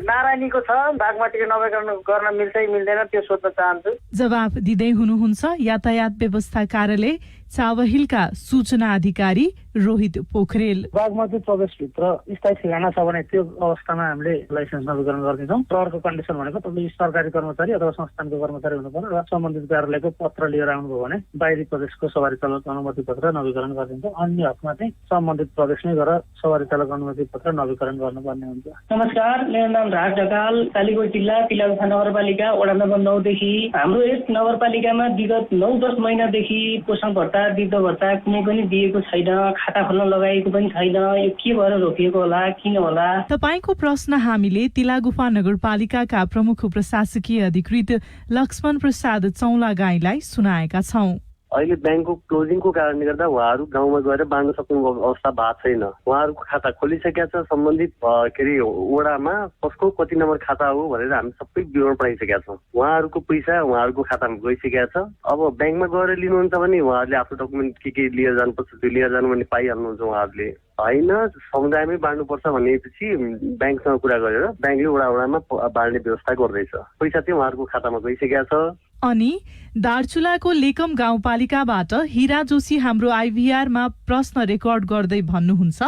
नारायणीको छ, बागमतीको नवीकरण गर्न मिल्छ मिल्दैन त्यो सोध्न चाहन्छु। जवाफ दिँदै हुनुहुन्छ यातायात व्यवस्था कार्यालय चावहिलका सूचना अधिकारी रोहित पोखरेल। बागमती प्रदेशभित्र स्थायी ठेगाना छ भने त्यो अवस्थामा हामीले लाइसेन्स नवीकरण गर्नेछौँ। प्रहरको कन्डिसन भनेको तपाईँले सरकारी कर्मचारी अथवा संस्थानको कर्मचारी हुनुपर्ने र सम्बन्धित कार्यालयको पत्र लिएर आउनुभयो भने बाहिरी प्रदेशको सवारी चालक अनुमति पत्र नवीकरण गरिदिन्छ। अन्य हकमा चाहिँ सम्बन्धित प्रदेशमै गएर सवारी चालक अनुमति पत्र नवीकरण गर्नुपर्ने हुन्छ। नमस्कार, मेरो नाम राज ढकाल, कालीकोट जिल्ला पिलाउखा नगरपालिका वडा नम्बर 9 देखि। हाम्रो यस नगरपालिकामा विगत 9-10 महिनादेखि पोषण भत्ता, वृद्ध भत्ता कुनै पनि दिएको छैन, खाता खोल्न लगाएको पनि छैन। यो के भएर रोकिएको होला, किन होला? तपाईको प्रश्न हामीले तिलागुफा नगरपालिकाका प्रमुख प्रशासकीय अधिकृत लक्ष्मण प्रसाद चौलागाईलाई सुनाएका छौं। अहिले ब्याङ्कको क्लोजिङको कारणले गर्दा उहाँहरू गाउँमा गएर बाँड्न सक्ने अवस्था भएको छैन। उहाँहरूको खाता खोलिसकेका छ, सम्बन्धित वडामा कसको कति नम्बर खाता हो भनेर हामी सबै विवरण पाइसकेका छौँ। उहाँहरूको पैसा उहाँहरूको खातामा गइसकेका छ। अब ब्याङ्कमा गएर लिनुहुन्छ भने उहाँहरूले आफ्नो डकुमेन्ट के लिएर जानुपर्छ, त्यो लिएर जानु भने पाइहाल्नुहुन्छ उहाँहरूले। होइन, समुदायमै बाँड्नुपर्छ भनेपछि ब्याङ्कसँग कुरा गरेर ब्याङ्कले वडामा बाँड्ने व्यवस्था गर्दैछ। पैसा चाहिँ उहाँहरूको खातामा गइसकेका छ। अनि दार्चुलाको लेकम गाउँपालिकाबाट हिरा जोशी हाम्रो IVR-मा प्रश्न रेकर्ड गर्दै भन्नुहुन्छ,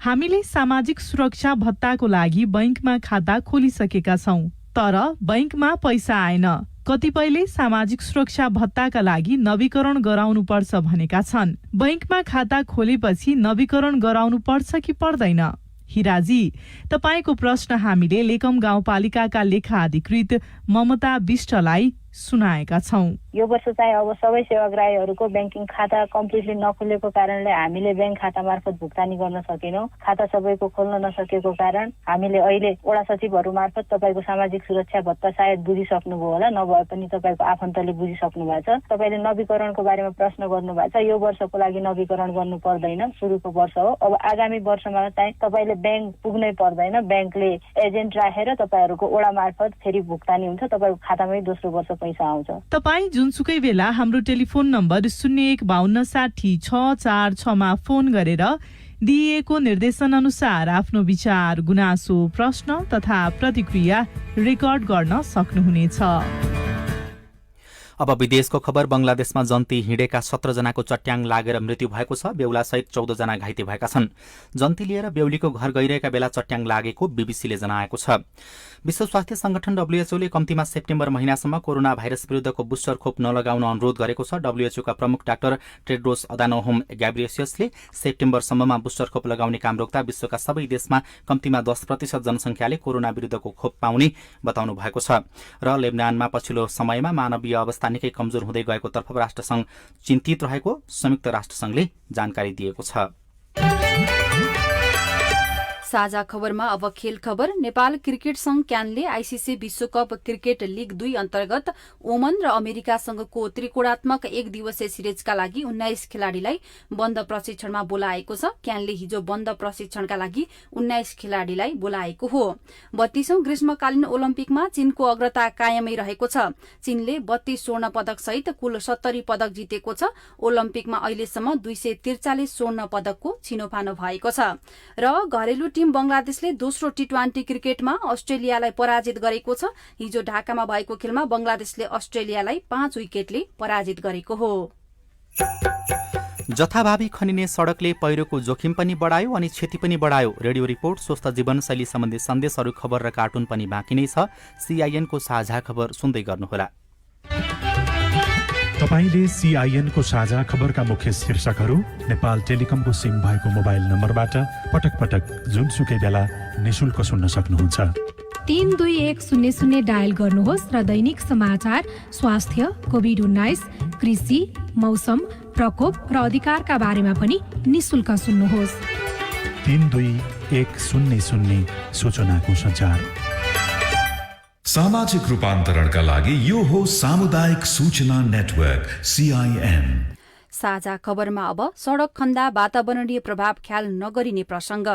हामीले सामाजिक सुरक्षा भत्ताको लागि बैंकमा खाता खोलिसकेका छौं, तर बैंकमा पैसा आएन। कतिपयले सामाजिक सुरक्षा भत्ताका लागि नवीकरण गराउनु पर्छ भनेका छन्। बैंकमा खाता खोलेपछि नवीकरण गराउनु पर्छ कि पर्दैन? हिराजी, तपाईको प्रश्न हामीले लेकम गाउँपालिकाका लेखा अधिकृत ममता विष्टलाई सुनाएका छौं। यो वर्ष चाहिँ अब सबै सेवाग्राहीहरूको ब्याङ्किङ खाता कम्प्लिटली नखोलेको कारणले हामीले ब्याङ्क खाता मार्फत भुक्तानी गर्न सकेनौं। खाता सबैको खोल्न नसकेको कारण हामीले अहिले वडा सचिवहरू मार्फत तपाईको सामाजिक सुरक्षा भत्ता सायद बुझिसक्नुभयो होला, नभए पनि तपाईको आफन्तले बुझिसक्नु भएको छ। तपाईले नवीकरणको बारेमा प्रश्न गर्नु भएको छ। यो वर्षको लागि नवीकरण गर्नु पर्दैन, सुरुको वर्ष हो। अब आगामी वर्षमा चाहिँ तपाईले ब्याङ्क पुग्नै पर्दैन, ब्याङ्कले एजेन्ट राखेर तपाईहरूको वडा मार्फत फेरि भुक्तानी हुन्छ, तपाईको खातामै दोस्रो वर्ष पैसा आउँछ। तपाई जुनसुकै बेला हाम्रो टेलिफोन नम्बर 01526066 मा फोन गरेर दिइएको निर्देशन अनुसार आफ्नो विचार, गुनासो, प्रश्न तथा प्रतिक्रिया रेकर्ड गर्न सक्नुहुनेछ। अब विदेशको खबर। बंगलादेशमा जन्ती हिँडेका 17 जनाको चट्याङ लागेर मृत्यु भएको छ। बेहुलासहित 14 जना घाइते भएका छन्। जन्ती लिएर बेहुलीको घर गइरहेका बेला चट्याङ लागेको बीबीसीले जनाएको छ। विश्व स्वास्थ्य संगठन डब्ल्यूएचओले कम्तीमा सेप्टेम्बर महिनासम्म कोरोना भाइरस विरुद्धको बुस्टर खोप नलगाउन अनुरोध गरेको छ। डब्ल्यूएचओका प्रमुख डाक्टर टेड्रोस अदानोम घेब्रेयेससले सेप्टेम्बरसम्ममा बुस्टर खोप लगाउने काम रोक्दा विश्वका सबै देशमा कम्तीमा 10% जनसंख्याले कोरोना विरुद्धको खोप पाउने बताउनु भएको छ। र लेबनानमा पछिल्लो समयमा मानवीय अवस्था निकै कमजोर हुँदै गएको तर्फ राष्ट्रसंघ चिन्तित रहेको संयुक्त राष्ट्रसंघले जानकारी दिएको छ। साझा खबरमा अब खेल खबर। नेपाल क्रिकेट संघ क्यानले आईसीसी विश्वकप क्रिकेट लीग 2 अन्तर्गत ओमन र अमेरिकासँगको त्रिकोणात्मक 1 दिवसीय सिरिजका लागि 19 खेलाड़ीलाई बन्द प्रशिक्षणमा बोलाएको छ। क्यानले हिजो बन्द प्रशिक्षणका लागि 19 खेलाड़ीलाई बोलाएको हो। 32औं ग्रीष्मकालीन ओलम्पिकमा चीनको अग्रता कायमै रहेको छ। चीनले 32 स्वर्ण पदक सहित कुल 70 पदक जितेको छ। ओलम्पिकमा अहिलेसम्म 243 स्वर्ण पदकको छिनोफानो भएको छ। र घरेलु टीम बंगलादेशले दोस्रो टी20 क्रिकेटमा अस्ट्रेलियालाई पराजित गरेको छ। हिजो ढाकामा भएको खेलमा बंगलादेशले अस्ट्रेलियालाई 5 विकेटले पराजित गरेको हो। जथाभावी खनिने सड़कले पहिरोको जोखिम पनि बढायो अनि क्षति पनि बढायो। रेडियो रिपोर्ट, स्वस्थ जीवनशैली सम्बन्धी सन्देशहरू, खबर र कार्टुन पनि बाँकी नै छ। सीआईएनको साझा खबर सुन्दै गर्नुहोला। तपाईले सीआईएन को साझा खबरका मुख्य शीर्षकहरू नेपाल टेलिकमको सिम भएको मोबाइल नम्बरबाट पटक पटक जुनसुकै बेला निशुल्क सुन्न सक्नुहुन्छ। 32100 डायल गर्नुहोस् र दैनिक समाचार, स्वास्थ्य, कोभिड-19, कृषि, मौसम, प्रकोप र अधिकारका बारेमा पनि निशुल्क सुन्नुहोस्। 32100 सूचनाको सञ्चार। सामाजिक रूपान्तरणका लागि यो हो सामुदायिक सूचना नेटवर्क सीआईएन। साझा खबरमा अब सड़क खन्दा वातावरणीय प्रभाव ख्याल नगरिने प्रसंग।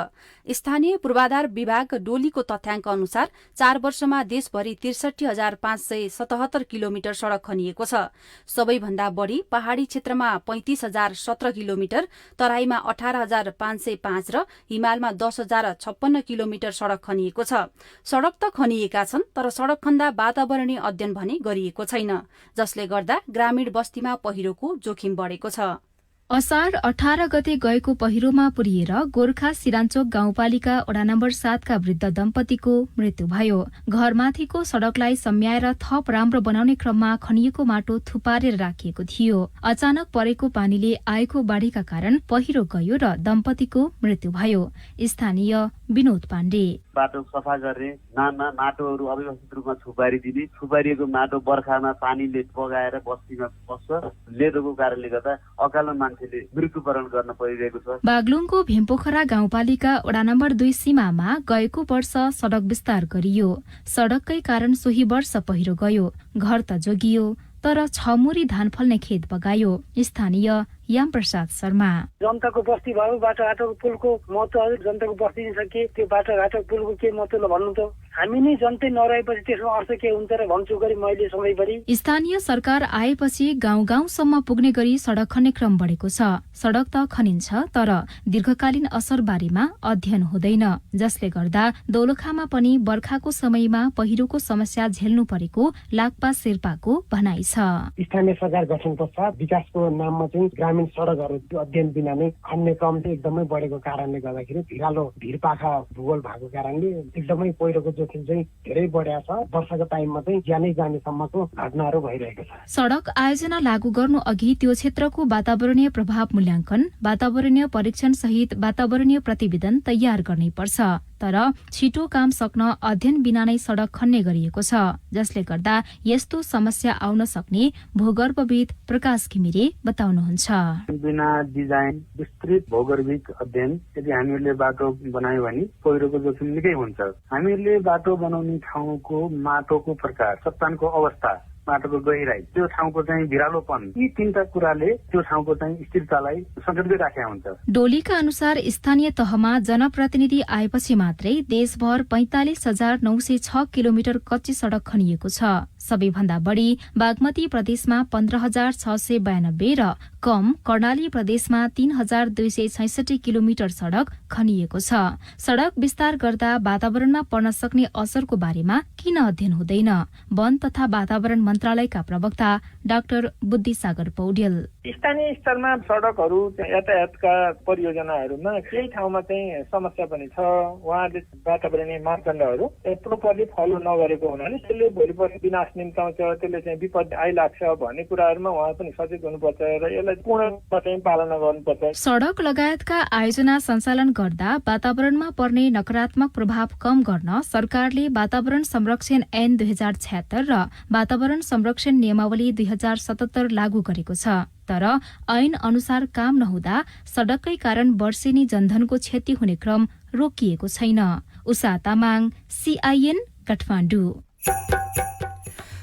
स्थानीय पूर्वाधार विभाग डोलीको तथ्याङ्क अनुसार 4 वर्षमा देशभरि 63,577 किलोमिटर सड़क खनिएको छ। सबैभन्दा बढ़ी पहाड़ी क्षेत्रमा 35,017 किलोमिटर, तराईमा 18,505 र हिमालमा 10,056 किलोमिटर सड़क खनिएको छ। सड़क त खनिएका छन्, तर सड़क खन्दा वातावरणीय अध्ययन भने गरिएको छैन, जसले गर्दा ग्रामीण बस्तीमा पहिरोको जोखिम बढेको छ। असार 18 गते गएको पहिरोमा पुरिएर गोर्खा सिराञ्चोक गाउँपालिका वडा नम्बर 7 का वृद्ध दम्पतिको मृत्यु भयो। घरमाथिको सड़कलाई सम्याएर थप राम्रो बनाउने क्रममा खनिएको माटो थुपारेर राखिएको थियो। अचानक परेको पानीले आएको बाढीका कारण पहिरो गयो र दम्पतिको मृत्यु भयो। स्थानीय विनोद पाण्डे। बाटो सफा गर्ने नाममा माटोहरू अव्यवस्थित रूपमा थुपारिदिने, थुपारिएको माटो बर्खामा पानीले बगाएर बस्तीमा बस्छ। लेदोको कारणले गर्दा अकालमा मान्छेले मृत्युवरण गर्न परिरहेको छ। बागलुङको भीमपोखरा गाउँपालिका वडा नम्बर 2 सीमामा गएको वर्ष सड़क विस्तार गरियो। सड़ककै कारण सोही वर्ष पहिरो गयो। घर त जोगियो, तर छमुरी धान फल्ने खेत बगायो। स्थानीय याम प्रसाद शर्मा। जनताको बस्ती भयो, बाटोघाटो पुलको महत्व, जनताको बस्ती सके त्यो बाटोघाटो पुलको के महत्व भन्नु त हामी नै जनतै नरहेपछि त्यसमा अर्थ के हुन्छ र भन्छु गरी मैले सधैँभरि। स्थानीय सरकार आएपछि गाउँ गाउँसम्म पुग्ने गरी सड़क खन्ने क्रम बढेको छ। सड़क त खनिन्छ, तर दीर्घकालीन असर बारेमा अध्ययन हुँदैन, जसले गर्दा दोलखामा पनि बर्खाको समयमा पहिरोको समस्या झेल्नु परेको लाक्पा शेर्पाको भनाइ छ। स्थानीय सरकार गठन पश्चात विकासको नाममा चाहिँ ग्रामीण सड़कहरू अध्ययन बिना नै खन्ने क्रम चाहिँ एकदमै बढेको कारणले गर्दाखेरि भिरालो भिरपाखा भूगोल भएको कारणले एकदमै पहिरोको जोखिम चाहिँ धेरै बढेको छ। वर्षाको टाइममा चाहिँ ज्यानै जानेसम्मको घटनाहरू भइरहेको छ। सड़क आयोजना लागू गर्नु अघि त्यो क्षेत्रको वातावरणीय प्रभाव मूल्याङ्कन, वातावरणीय परीक्षण सहित वातावरणीय प्रतिवेदन तयार गर्नै पर्छ। तर छिटो काम सक्न अध्ययन बिना नै सड़क खन्ने गरिएको छ, जसले गर्दा यस्तो समस्या आउन सक्ने भूगर्भविद प्रकाश घिमिरे बताउनुहुन्छ। बिना डिजाइन विस्तृत भौगोलिक अध्ययन यदि हामीहरूले बाटो बनायौँ भने पहिरोको जोखिम निकै हुन्छ। हामीहरूले बाटो बनाउने ठाउँको माटोको प्रकार, चट्टानको अवस्था, माटोको गहिराई, त्यो ठाउँको चाहिँ भिरालोपन, यी तीनटा कुराले त्यो ठाउँको चाहिँ स्थिरतालाई सङ्कटमै राखेको हुन्छ। डोलीका अनुसार स्थानीय तहमा जनप्रतिनिधि आएपछि मात्रै देशभर 45,906 किलोमिटर कच्ची सड़क खनिएको छ। सबैभन्दा बढ़ी बागमती प्रदेशमा 15,692 र कम कर्णाली प्रदेशमा 3,266 किलोमिटर सड़क खनिएको छ। सड़क विस्तार गर्दा वातावरणमा पर्न सक्ने असरको बारेमा किन अध्ययन हुँदैन? वन तथा वातावरण मन्त्रालयका प्रवक्ता डाक्टर बुद्धिसागर पौडेल। स्थानीय स्तरमा सड़कहरू यातायातका परियोजनाहरूमा केही ठाउँमा चाहिँ समस्या पनि छ। उहाँले वातावरणीय मापदण्डहरू प्रोपरली फलो नगरेको हुनाले त्यसले भोलिपर्सि विनाश निम्ताउँछ, त्यसले चाहिँ विपत्ति आइलाग्छ भन्ने कुराहरूमा उहाँ पनि सचेत हुनुपर्छ र यसलाई पूर्णरूपमा चाहिँ पालना गर्नुपर्छ। सड़क लगायतका आयोजना सञ्चालन गर्दा वातावरणमा पर्ने नकारात्मक प्रभाव कम गर्न सरकारले वातावरण संरक्षण ऐन 2076 र वातावरण संरक्षण नियमावली 2077 लागू गरेको छ। तर ऐन अनुसार काम नहुँदा सड़ककै कारण वर्षेनी जनधनको क्षति हुने क्रम रोकिएको छैन। उषा तामाङ, CIN, काठमाडौँ।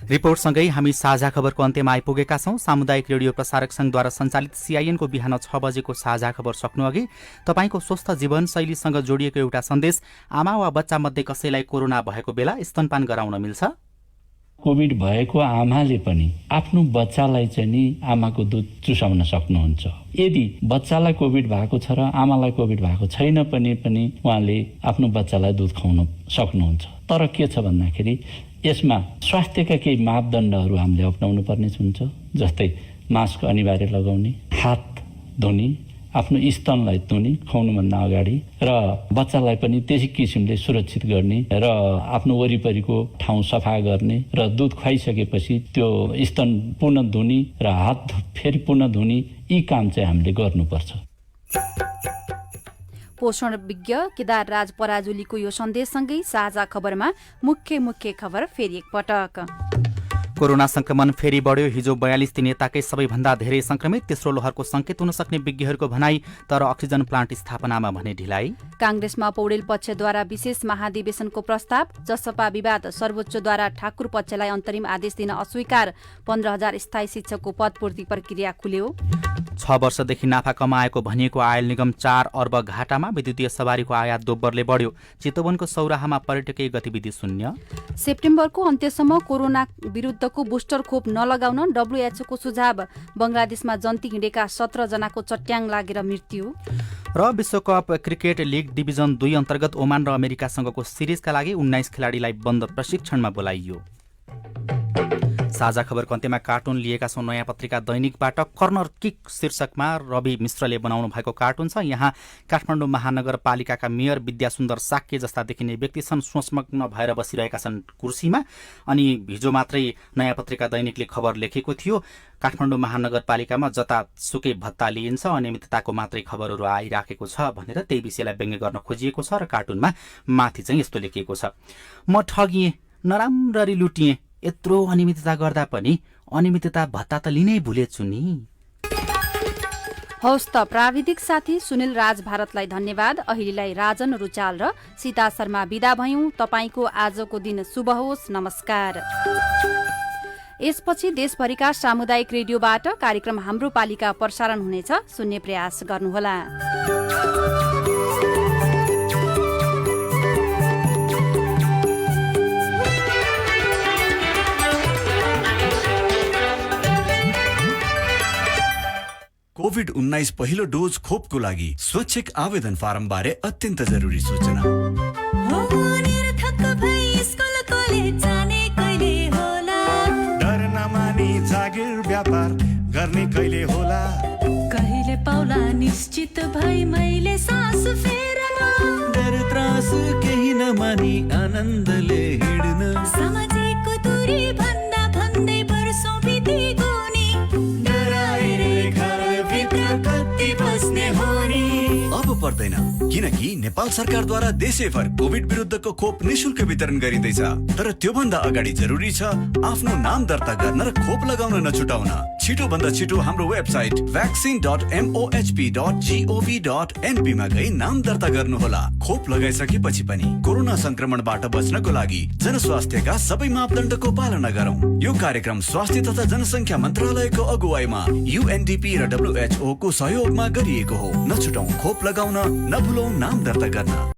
रिपोर्टसँगै हामी साझा खबरको अन्त्यमा आइपुगेका छौं। सामुदायिक रेडियो प्रसारक संघद्वारा सञ्चालित CIN को बिहान 6 बजेको साझा खबर सक्नु अघि तपाईको स्वस्थ जीवनशैलीसँग जोडिएको एउटा सन्देश। आमा वा बच्चा मध्ये कसैलाई कोरोना भएको बेला स्तनपान गराउन मिल्छ। कोभिड भएको आमाले पनि आफ्नो बच्चालाई चाहिँ नि आमाको दूध चुसाउन सक्नुहुन्छ। यदि बच्चालाई कोभिड भएको छ र आमालाई कोभिड भएको छैन पनि उहाँले आफ्नो बच्चालाई दूध खुवाउन सक्नुहुन्छ। तर के छ भन्दाखेरि यसमा स्वास्थ्यका केही मापदण्डहरू हामीले अपनाउनु पर्ने हुन्छ। जस्तै मास्क अनिवार्य लगाउने, हात धुने, आफ्नो स्तनलाई धुने खुवाउनुभन्दा अगाडि र बच्चालाई पनि त्यसै किसिमले सुरक्षित गर्ने र आफ्नो वरिपरिको ठाउँ सफा गर्ने र दूध खुवाइसकेपछि त्यो स्तन पुनः धुने र हात फेरि पुनः धुने यी काम चाहिँ हामीले गर्नुपर्छ। पोषण विज्ञ केदार राज पराजुलीको यो सन्देशसँगै साझा खबरमा मुख्य खबर फेरि एकपटक। कोरोना संक्रमण फेरि बढ्यो। हिजो 42 दिन यताकै सबैभन्दा धेरै संक्रमित। तेस्रो लहरको संकेत हुन सक्ने विज्ञहरूको भनाई, तर अक्सिजन प्लान्ट स्थापनामा भने ढिलाइ। कांग्रेसमा पौडेल पक्षद्वारा विशेष महाधिवेशनको प्रस्ताव। जसपा विवाद, सर्वोच्चद्वारा ठाकुर पक्षलाई अन्तरिम आदेश दिन अस्वीकार। 15,000 स्थायी शिक्षकको पदपूर्ति प्रक्रिया खुल्यो। 6 वर्षदेखि नाफा कमाएको भनिएको आयल निगम 4 अर्ब घाटामा। विद्युतीय सवारीको आयात दोब्बरले बढ्यो। चितवनको सौराहामा पर्यटकीय गतिविधि शून्य। सेप्टेम्बरको अन्त्यसम्म कोरोना विरुद्धको बुस्टर खोप नलगाउन WHO को सुझाव। बंगलादेशमा जन्ती हिँडेका 17 जनाको चट्याङ लागेर मृत्यु। र विश्वकप क्रिकेट लिग डिभिजन 2 अन्तर्गत ओमान र अमेरिकासँगको सिरिजका लागि 19 खेलाडीलाई बन्द प्रशिक्षणमा बोलाइयो। साझा खबरको अन्त्यमा कार्टुन लिएका छौं नयाँ पत्रिका दैनिकबाट। कर्नर किक शीर्षकमा रवि मिश्रले बनाउनु भएको कार्टुन छ। यहाँ काठमाडौँ महानगरपालिकाका मेयर विद्यासुन्दर साक्य जस्ता देखिने व्यक्ति छन्, सोचमग्न भएर बसिरहेका छन् कुर्सीमा। अनि हिजो मात्रै नयाँ पत्रिका दैनिकले खबर लेखेको थियो, काठमाडौँ महानगरपालिकामा जतासुकै भत्ता लिइन्छ, अनियमितताको मात्रै खबरहरू आइराखेको छ भनेर त्यही विषयलाई व्यङ्ग्य गर्न खोजिएको छ। र कार्टुनमा माथि चाहिँ यस्तो लेखिएको छ, म ठगिएँ, नराम्ररी लुटिएँ, यत्रो अनियमितता गर्दा पनि अनियमितता भत्ता त लिनै भुलेछु नि। हौस् त प्राविधिक साथी सुनिल राज भारतलाई धन्यवाद। अहिलेलाई राजन रुचाल र सीता शर्मा बिदा भयौं। तपाईको आजको दिन शुभ होस्। नमस्कार। यसपछि देशभरिका सामुदायिक रेडियोबाट कार्यक्रम हाम्रो पालिका प्रसारण हुनेछ, सुन्ने प्रयास गर्नुहोला। कोभिड-19 पहिलो डोज खोपको लागि स्वैच्छिक आवेदन फारम बारे अत्यन्त जरुरी सूचना। डर नमानी जागिर व्यापार गर्ने कहिले होला, कहिले पाउला निश्चित भई मैले सास फेर्न, डर त्रास केही नमानी आनन्दले हिँड्न, सामाजिक दूरी भन्दा भन्दै वर्षौं बिति गुनी, डराएर घरभित्र कति बस्ने हो नि। अब पर्दैन, किनकि नेपाल सरकारद्वारा देशैभर कोभिड विरुद्धको खोप निशुल्क वितरण गरिँदैछ। तर त्योभन्दा अगाडि जरुरी छ आफ्नो नाम दर्ता गर्न र खोप लगाउन नछुटाउन। छिटो भन्दा छिटो हाम्रो वेबसाइट vaccine.mohp.gov.np मा गई नाम दर्ता गर्नुहोला। खोप लगाइसकेपछि पनि कोरोना संक्रमणबाट बच्नको लागि जनस्वास्थ्यका सबै मापदण्डको पालना गरौं। यो कार्यक्रम स्वास्थ्य तथा जनसङ्ख्या मन्त्रालयको अगुवाईमा UNDP र WHO को सहयोगमा गरिएको हो। नछुटाउँ खोप लगाउन, नभुलौं नाम दर्ता गर्न।